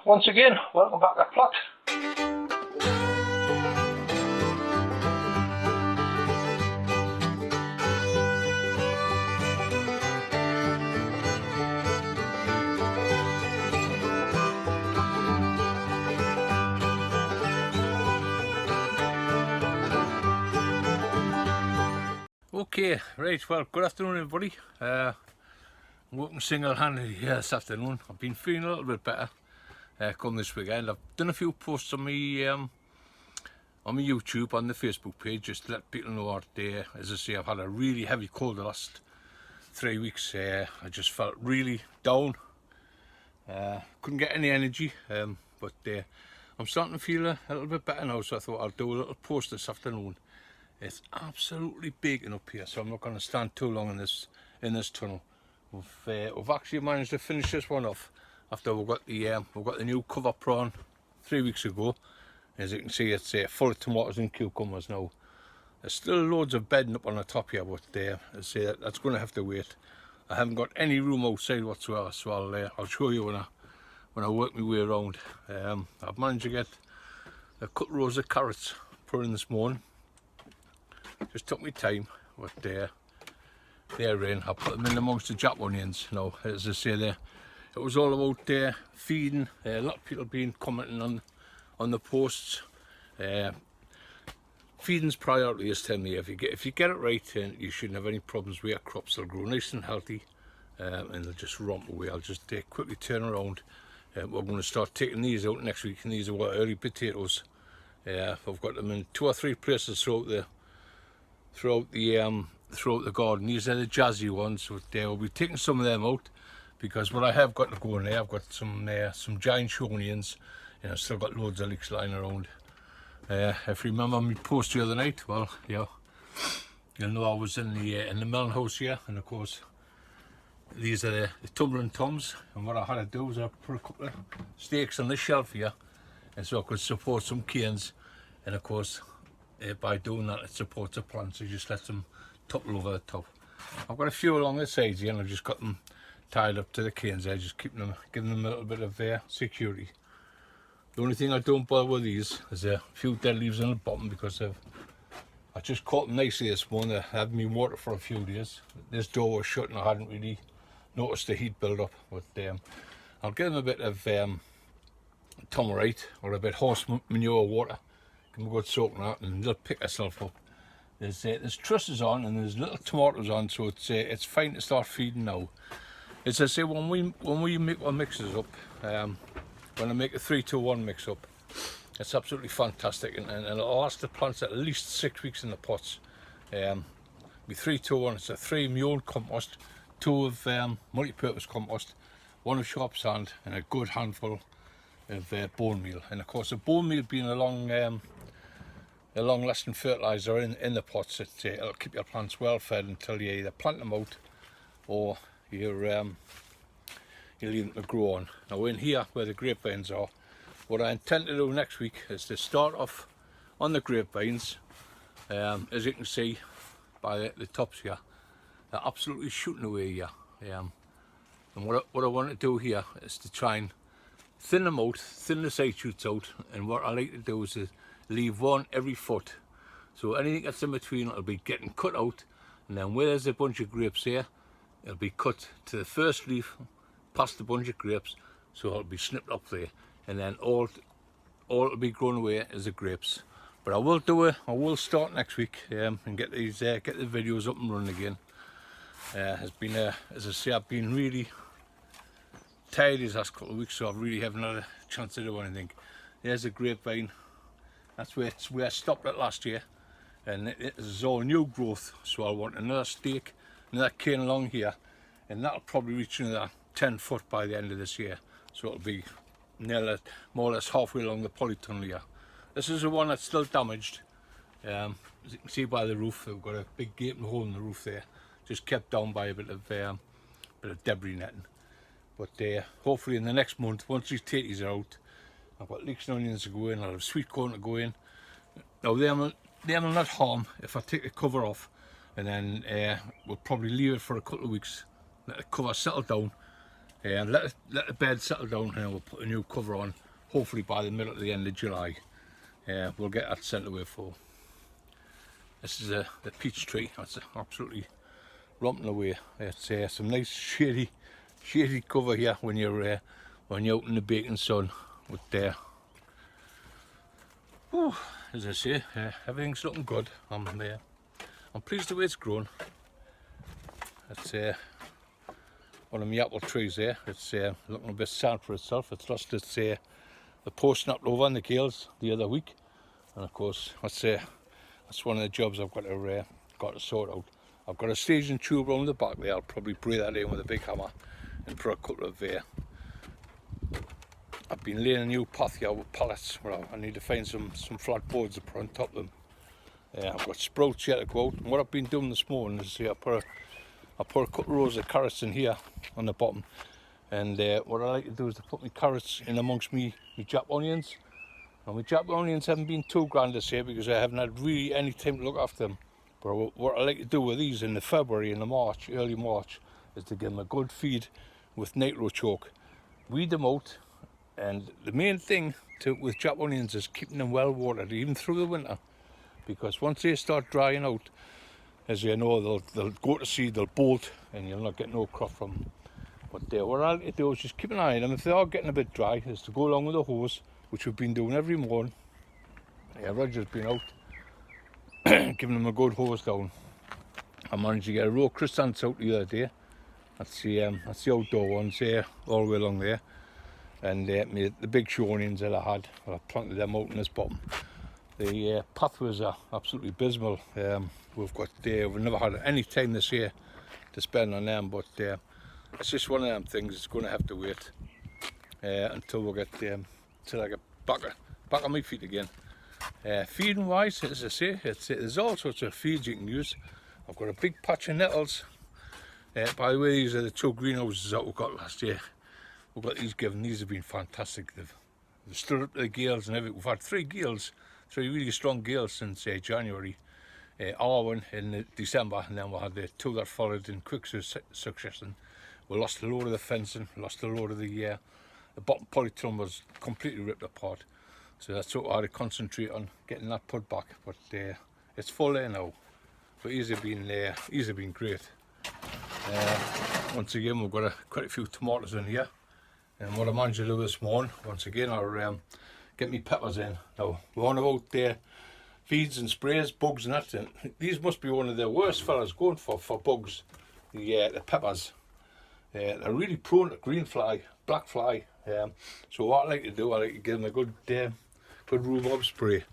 Once again, welcome back to Plot. Okay, right, well, good afternoon everybody. I'm working single-handed here this afternoon. I've been feeling a little bit better come this weekend. I've done a few posts on my YouTube, on the Facebook page, just to let people know out there. As I say, I've had a really heavy cold the last 3 weeks. I just felt really down. Couldn't get any energy, but I'm starting to feel a little bit better now, so I thought I'll do a little post this afternoon. It's absolutely baking up here, so I'm not going to stand too long in this tunnel. We've actually managed to finish this one off after we've got the new cover put on 3 weeks ago. As you can see, it's full of tomatoes and cucumbers now. There's still loads of bedding up on the top here, but I say that's going to have to wait. I haven't got any room outside whatsoever, so I'll show you when I work my way around. I've managed to get a couple rows of carrots put in this morning. Just took me time, but they're in. I put them in amongst the Jap onions. Now, as I say there, it was all about feeding. A lot of people have been commenting on the posts. Feeding's priority this time of year. If you get it right, then you shouldn't have any problems with your crops. They'll grow nice and healthy, and they'll just romp away. I'll just quickly turn around. We're going to start taking these out next week, and these are early potatoes. I've got them in 2 or 3 places throughout the garden. These are the jazzy ones, but we'll be taking some of them out, because what I have got to go in there, I've got some giant onions, and I've still got loads of leeks lying around. If you remember me post the other night, well, yeah, you'll know I was in the melon house here, and of course these are the tumbling toms. And what I had to do was I put a couple of stakes on the shelf here, and so I could support some canes, and of course by doing that it supports the plants. So just let them topple over the top. I've got a few along the sides here, and I've just got them tied up to the canes there, just giving them a little bit of security. The only thing I don't bother with these is a few dead leaves on the bottom, because I just caught them nicely this morning. I haven't been watered for a few days. This door was shut and I hadn't really noticed the heat build up, but I'll give them a bit of Tomerite or a bit horse manure water. Give them a good soaking out, and they'll pick themselves up. There's trusses on and there's little tomatoes on, so it's fine to start feeding now. As I say, when we make our mixes up, when I make a 3-2-1 mix up, it's absolutely fantastic, and it'll last the plants at least 6 weeks in the pots. With 3-2-1, it's a 3 mule compost, 2 of multi-purpose compost, 1 of sharp sand, and a good handful of bone meal. And of course, the bone meal being a long-lasting fertilizer in the pots, it'll keep your plants well fed until you either plant them out or you leave them to grow on. Now in here where the grapevines are, what I intend to do next week is to start off on the grapevines. As you can see by the tops here, they're absolutely shooting away here. And what I want to do here is to try and thin them out, thin the side shoots out, and what I like to do is to leave one every foot. So anything that's in between will be getting cut out, and then where there's a bunch of grapes here, it'll be cut to the first leaf, past the bunch of grapes, so it'll be snipped up there, and then all it'll be grown away is the grapes. But I will start next week and get the videos up and running again. Has been as I say, I've been really tired these last couple of weeks, so I really haven't had a chance to do anything. There's a grapevine. That's where I stopped it last year, and it is all new growth. So I want another stake, another cane along here, and that'll probably reach another 10 foot by the end of this year. So it'll be nearly more or less halfway along the polytunnel here. This is the one that's still damaged. As you can see by the roof, we've got a big gaping hole in the roof there, just kept down by a bit of debris netting. But hopefully in the next month, once these tatties are out, I've got leeks and onions to go in, I'll have sweet corn to go in. Now they will not harm if I take the cover off, and then we'll probably leave it for a couple of weeks, let the cover settle down, and let the bed settle down, and we'll put a new cover on, hopefully by the middle to the end of July. We'll get that sent away for. This is the peach tree. That's absolutely romping away. It's some nice shady cover here when you're out in the baking sun. But as I say, everything's looking good. I'm pleased the way it's grown. It's one of my apple trees there. It's looking a bit sad for itself. It's lost its the post snapped over in the gales the other week, and of course that's one of the jobs I've got to sort out. I've got a staging tube around the back there. I'll probably break that in with a big hammer and put a couple of I've been laying a new path here with pallets. Well, I need to find some flat boards to put on top of them. I've got sprouts yet to go out, and what I've been doing this morning is I put a couple of rows of carrots in here on the bottom, and what I like to do is to put my carrots in amongst me Jap onions. Now my Jap onions haven't been too grand this year because I haven't had really any time to look after them. But what I like to do with these in the February and the March, early March, is to give them a good feed with nitro choke, weed them out, and the main thing with Jap onions is keeping them well watered even through the winter, because once they start drying out, as you know, they'll go to seed, they'll bolt, and you'll not get no crop from them. But what I like to do is just keep an eye on them. If they are getting a bit dry, is to go along with the hose, which we've been doing every morning. Roger's been out giving them a good hose down. I managed to get a row of chrysanthemums out the other day. That's the outdoor ones there, all the way along there. And the big show onions that I had, I planted them out in this bottom. The pathways are absolutely abysmal. We've never had any time this year to spend on them, but it's just one of them things. It's going to have to wait until we get till I get back on my feet again. Feeding wise, as I say, there's all sorts of feeds you can use. I've got a big patch of nettles. By the way, these are the 2 greenhouses that we got last year. We've got these given. These have been fantastic. They've stood up to the gales and everything. We've had 3 really strong gales since January. Our one in December, and then we had the 2 that followed in quick succession. We lost a load of the fencing, lost a load of the bottom polytunnel was completely ripped apart. So that's what I had to concentrate on, getting that put back. But it's full there now. But these have been great. Once again, we've got quite a few tomatoes in here. And what I managed to do this morning, once again, I'll get me peppers in. Now, we're on about feeds and sprays, bugs and that. And these must be one of the worst fellas going for bugs, the peppers. They're really prone to green fly, black fly. So what I like to do, I like to give them a good rhubarb spray.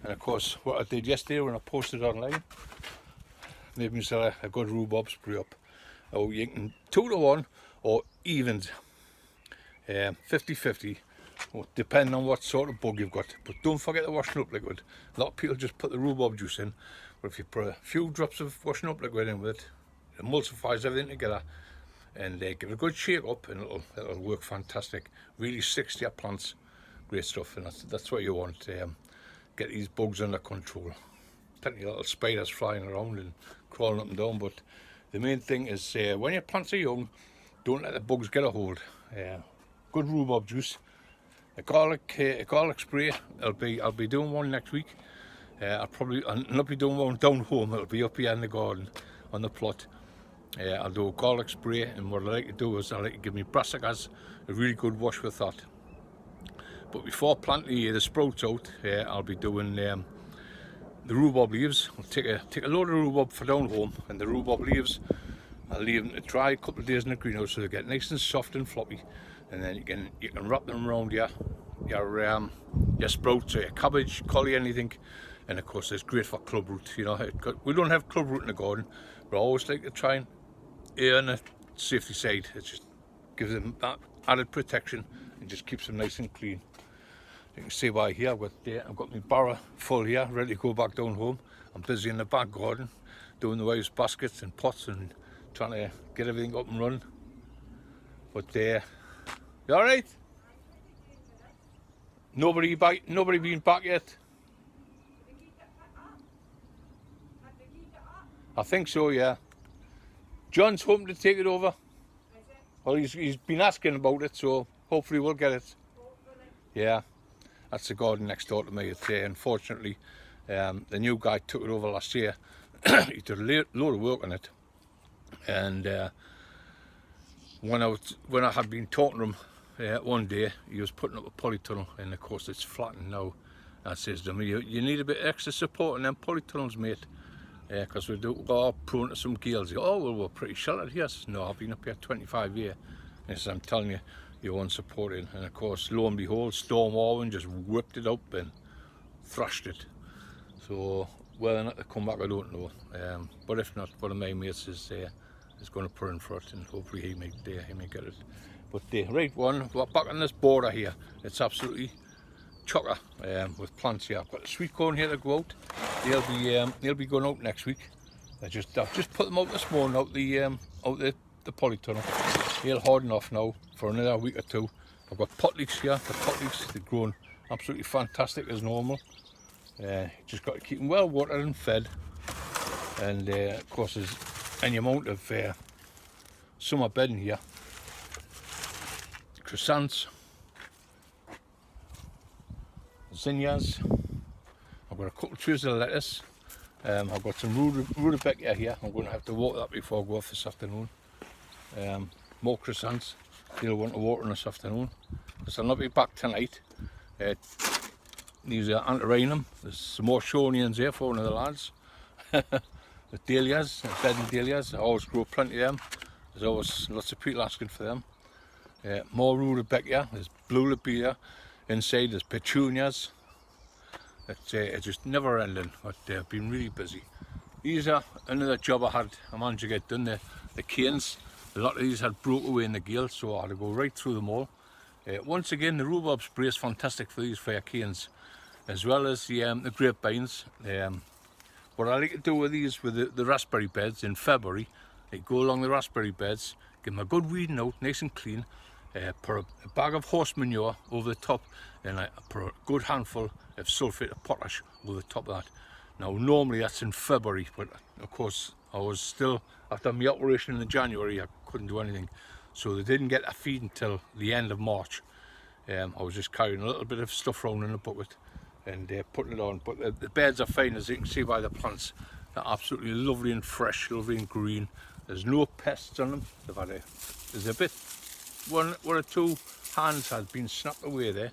And of course, what I did yesterday when I posted online, made myself a good rhubarb spray up. Oh, you can 2 to 1 or evens, 50-50, depending on what sort of bug you've got. But don't forget the washing up liquid. A lot of people just put the rhubarb juice in, but if you put a few drops of washing up liquid in with it, it emulsifies everything together, and give it a good shake up, and it'll work fantastic. Really sticks to your plants. Great stuff, and that's what you want. Get these bugs under control. Plenty of little spiders flying around and crawling up and down, but the main thing is when your plants are young, don't let the bugs get a hold. Good rhubarb juice, a garlic spray. I'll be doing one next week. I'll not be doing one down home. It'll be up here in the garden on the plot. I'll do a garlic spray, and what I like to do is I like to give me brassicas a really good wash with that. But before planting the sprouts out, I'll be doing the rhubarb leaves. I'll take a load of rhubarb for down home, and the rhubarb leaves, I'll leave them to dry a couple of days in the greenhouse so they get nice and soft and floppy, and then you can wrap them around your sprouts or your cabbage, collie, anything. And of course, it's great for clubroot. You know, we don't have clubroot in the garden, but I always like to try and err on the safety side. It just gives them that added protection and just keeps them nice and clean. You can see by here, I've got my barrow full here, ready to go back down home. I'm busy in the back garden, doing the wife's baskets and pots and trying to get everything up and running. But you all right? Nobody been back yet? I think so, yeah. John's hoping to take it over. Well, he's been asking about it, so hopefully we'll get it. Yeah, that's the garden next door to me. It's unfortunately, the new guy took it over last year. He did a load of work on it, and when I had been talking to him one day, he was putting up a polytunnel, and of course it's flattened now. I says to him, you need a bit extra support in them polytunnels, mate, because we are prone to some gales. He goes, oh, well, we're pretty sheltered here. I says, no, I've been up here 25 years. And he says, I'm telling you, you're unsupported. And of course, lo and behold, Storm Warren just whipped it up and thrashed it. So whether or not to come back, I don't know. But if not, one of my mates is going to put in for it, and hopefully he may get it. But right, we're back on this border here. It's absolutely chocker with plants here. I've got the sweet corn here to go out. They'll be going out next week. I've just put them out this morning out the polytunnel. They'll harden off now for another week or two. I've got pot leeks here. The pot leeks, they're growing absolutely fantastic as normal. Just got to keep them well watered and fed. And of course, there's any amount of summer bedding here. Croissants, zinnias. I've got a couple of trays of lettuce. I've got some rutabaga here. I'm going to have to water that before I go off this afternoon. More croissants. They'll want to water this afternoon because I'll not be back tonight. These are antirrhinum. There's some more Shonians here for one of the lads. The dahlias, bedding dahlias. I always grow plenty of them. There's always lots of people asking for them. More rutabaga. There's blue lobelia. Inside there's petunias. It's just never ending, but I've been really busy. These are another job I managed to get done. The canes, a lot of these had broke away in the gale, so I had to go right through them all. Once again, the rhubarb spray is fantastic for these fire canes, as well as the grapevines. What I like to do with these, with the raspberry beds in February, I go along the raspberry beds, give them a good weeding out, nice and clean. Put a bag of horse manure over the top, and I put a good handful of sulphate of potash over the top of that. Now normally that's in February, but of course I was still, after my operation in January, I couldn't do anything, so they didn't get a feed until the end of March. I was just carrying a little bit of stuff around in a bucket and putting it on, but the beds are fine, as you can see by the plants. They're absolutely lovely and fresh, lovely and green. There's no pests on them. There's a bit, one or two hands had been snapped away there,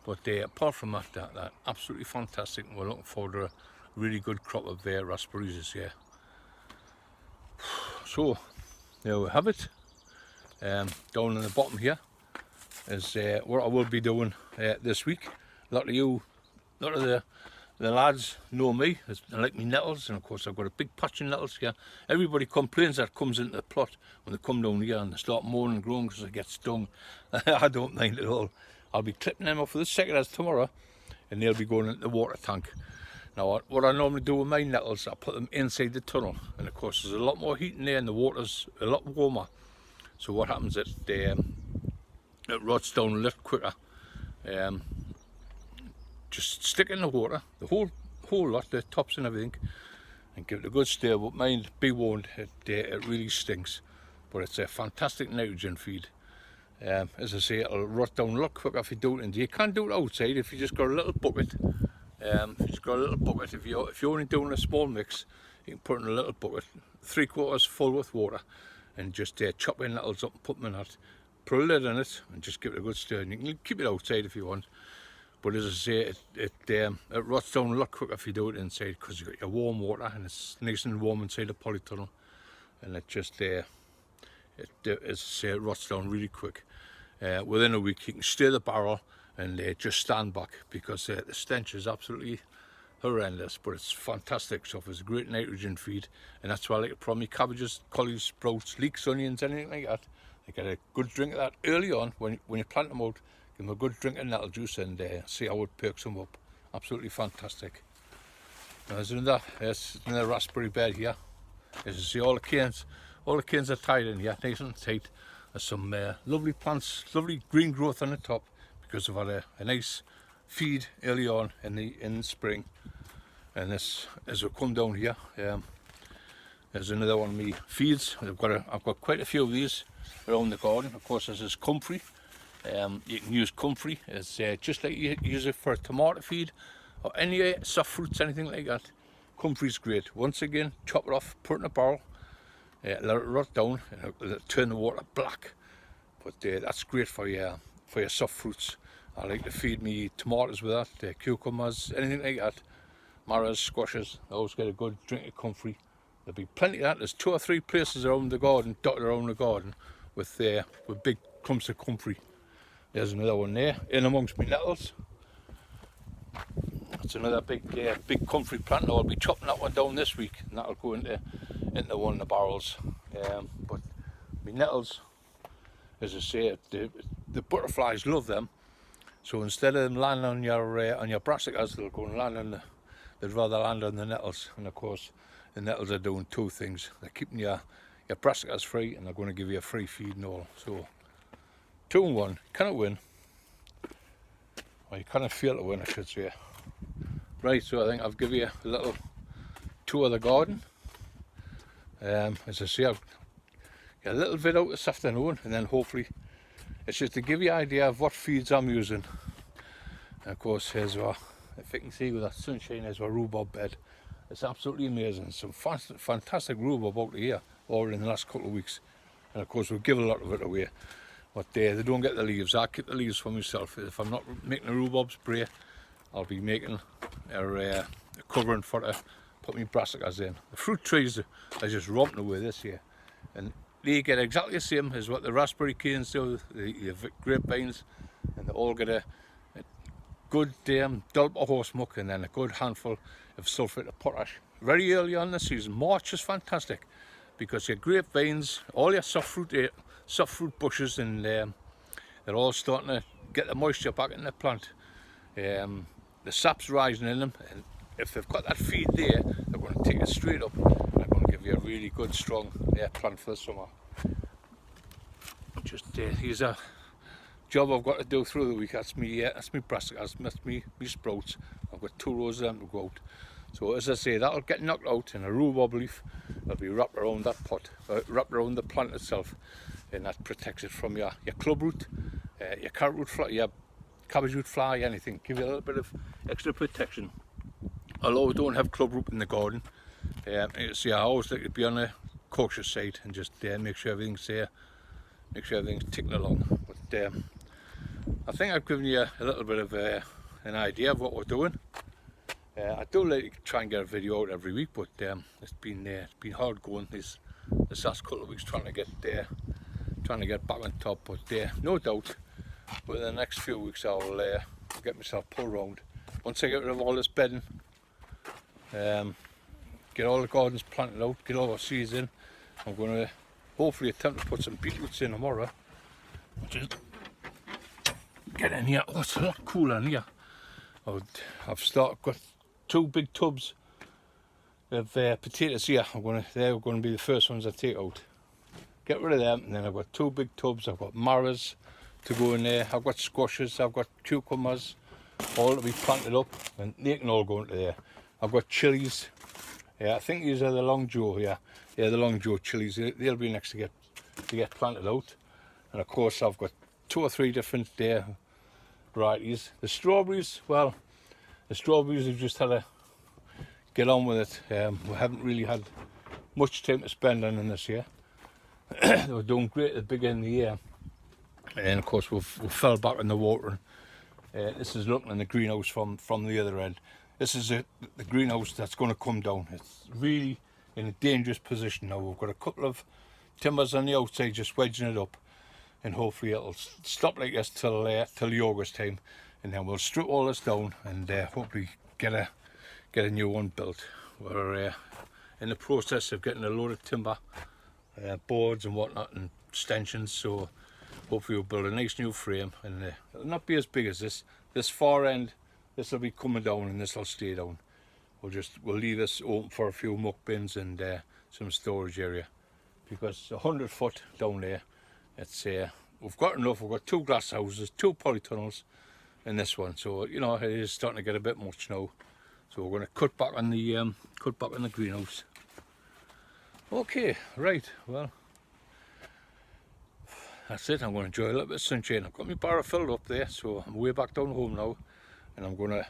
but apart from that, they're absolutely fantastic, and we're looking forward to a really good crop of raspberries this year. So there we have it. Down in the bottom here is what I will be doing this week. A lot of the lads know me, they like me nettles, and of course I've got a big patch of nettles here. Everybody complains that comes into the plot when they come down here and they start moaning and groaning because they get stung. I don't mind at all. I'll be clipping them off for the second as tomorrow, and they'll be going into the water tank. Now what I normally do with my nettles, I put them inside the tunnel, and of course there's a lot more heat in there and the water's a lot warmer. So what happens is it rots down a little quicker. Just stick in the water, the whole lot, the tops and everything, and give it a good stir. But mind, be warned, it really stinks, but it's a fantastic nitrogen feed. As I say, it'll rot down a lot quicker if you do it in there. You can't do it outside if you just got a little bucket. If you're only doing a small mix, you can put in a little bucket, 3/4 full with water, and just chop in nettles up and put them in that. Put a lid on it and just give it a good stir. And you can keep it outside if you want. But as I say, it rots down a lot quicker if you do it inside, because you've got your warm water and it's nice and warm inside the polytunnel, and it just as I say, it rots down really quick. Within a week you can stir the barrel and just stand back, because the stench is absolutely horrendous, but it's fantastic stuff. It's a great nitrogen feed, and that's why I like to put on my cabbages, collies, sprouts, leeks, onions, anything like that. I get a good drink of that early on when you plant them out. Give them a good drink of nettle juice and see how it perks them up. Absolutely fantastic. Now there's another raspberry bed here. As you see, all the canes are tied in here, nice and tight. There's some lovely plants, lovely green growth on the top, because I've had a nice feed early on in the spring. And this, as we come down here, there's another one of my feeds. I've got quite a few of these. around the garden. Of course, this is Comfrey. You can use Comfrey as just like you use it for a tomato feed or any soft fruits, anything like that. Comfrey's great. Once again, chop it off, put it in a barrel, let it rot down, and it'll turn the water black. But that's great for your soft fruits. I like to feed me tomatoes with that, cucumbers, anything like that. Marrows, squashes. I always get a good drink of Comfrey. There'll be plenty of that. There's 2 or 3 places around the garden, dotted around the garden, with big clumps of Comfrey. There's another one there, in amongst my nettles. That's another big Comfrey plant. Now I'll be chopping that one down this week, and that'll go into one of the barrels. But my nettles, as I say, the butterflies love them. So instead of them landing on your brassicas, they'll go and land on they'd rather land on the nettles. And of course, the nettles are doing 2 things. They're keeping your brassicas free, and they're going to give you a free feed and all. So 2 in 1, you cannot win. Or you cannot fail to win, I should say. Right, so I think I'll give you a little tour of the garden. As I say, I've got a little bit out this afternoon, and then hopefully it's just to give you an idea of what feeds I'm using. And of course, here's what, if you can see with that sunshine, there's our rhubarb bed. It's absolutely amazing. Some fantastic rhubarb out here over in the last couple of weeks. And of course, we'll give a lot of it away. But they don't get the leaves. I keep the leaves for myself. If I'm not making a rhubarb spray, I'll be making a covering for to put my brassicas in. The fruit trees are just romping away this year. And they get exactly the same as what the raspberry canes do, the grapevines, and they all get a good dollop of horse muck and then a good handful of sulphate of potash. Very early on in the season, March is fantastic because your grapevines, all your soft fruit bushes, and they're all starting to get the moisture back in the plant. The sap's rising in them, and if they've got that feed there, they're going to take it straight up, and they're going to give you a really good strong plant for the summer. Just here's a job I've got to do through the week. That's me brassicas, that's me sprouts. I've got 2 rows of them to go out. So as I say, that'll get knocked out, and a rhubarb leaf will be wrapped around that pot, wrapped around the plant itself, and that protects it from your club root, your carrot root fly, your cabbage root fly, anything. Give you a little bit of extra protection. Although we don't have club root in the garden, see, I always like to be on the cautious side and just make sure everything's ticking along. But I think I've given you a little bit of an idea of what we're doing. I do like to try and get a video out every week, but it's been hard going this last couple of weeks trying to get back on top. But no doubt, within the next few weeks I'll get myself pulled round. Once I get rid of all this bedding, get all the gardens planted out, get all the seeds in, I'm going to hopefully attempt to put some beetroots in tomorrow. Just get in here. Oh, it's a lot cooler in here. I've got 2 big tubs of potatoes here. They're going to be the first ones I take out. Get rid of them, and then I've got 2 big tubs. I've got marrows to go in there. I've got squashes. I've got cucumbers, all to be planted up, and they can all go into there. I've got chilies. I think these are the Long Joe. Yeah, the Long Joe chilies. They'll be next to get planted out. And of course, I've got 2 or 3 different varieties. The strawberries, well, the strawberries have just had to get on with it. We haven't really had much time to spend on them this year. They were doing great at the beginning of the year, and of course we fell back in the water. This is looking in the greenhouse from the other end. This is the greenhouse that's going to come down. It's really in a dangerous position now. We've got a couple of timbers on the outside just wedging it up, and hopefully it'll stop like this till the August time, and then we'll strip all this down and hopefully get a new one built. We're in the process of getting a load of timber, boards and whatnot, and extensions, so hopefully we'll build a nice new frame, and it'll not be as big as this far end. This will be coming down, and this will stay down. We'll leave this open for a few muck bins and some storage area, because 100 foot down there, it's we've got enough. We've got 2 glass houses, 2 polytunnels in this one, so you know it is starting to get a bit much now. So we're going to cut back on the greenhouse. Okay, right. Well, that's it. I'm going to enjoy a little bit of sunshine. I've got my barrow filled up there, so I'm way back down home now, and I'm going to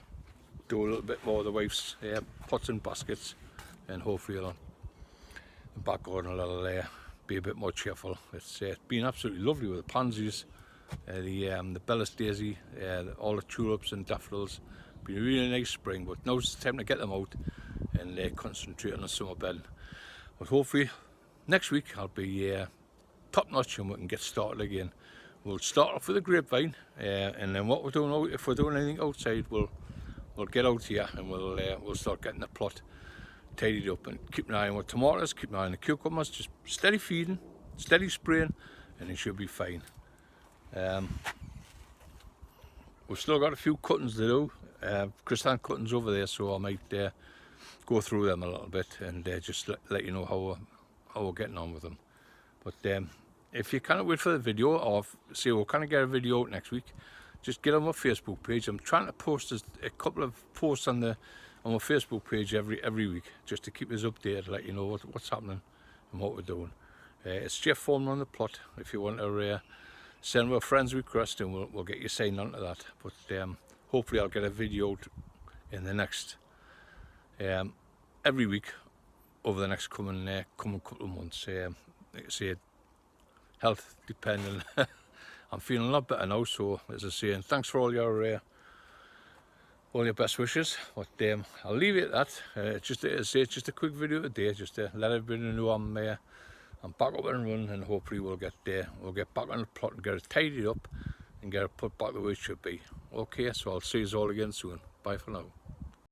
do a little bit more of the wife's pots and baskets, and hopefully on the back garden I'll be a bit more cheerful. It's been absolutely lovely with the pansies, the Bellis daisy, all the tulips and daffodils. Been a really nice spring, but now's the time to get them out and concentrate on the summer bed. But hopefully next week I'll be top notch and we can get started again. We'll start off with a grapevine, and then what we're doing, if we're doing anything outside, we'll get out here and we'll start getting the plot tidied up, and keep an eye on the tomatoes, keep an eye on the cucumbers, just steady feeding, steady spraying, and it should be fine. We've still got a few cuttings to do, chrysanthemum cuttings over there, so I might go through them a little bit and just let you know how we're getting on with them. But if you can't wait for the video, or say we're going to get a video out next week, just get on my Facebook page. I'm trying to post a couple of posts on my Facebook page every week, just to keep us updated, let you know what's happening and what we're doing. It's Jeff Foreman on the plot. If you want to send a friend's request, and we'll get you signed on to that. But hopefully I'll get a video out in the next every week over the next coming couple of months. Like I say, health dependent. I'm feeling a lot better now, so as I say, and thanks for all your best wishes. But I'll leave it at that. Just as I say, it's just a quick video today, just to let everybody know I'm back up and running, and hopefully we'll get back on the plot and get it tidied up and get it put back the way it should be. Okay, so I'll see you all again soon. Bye for now.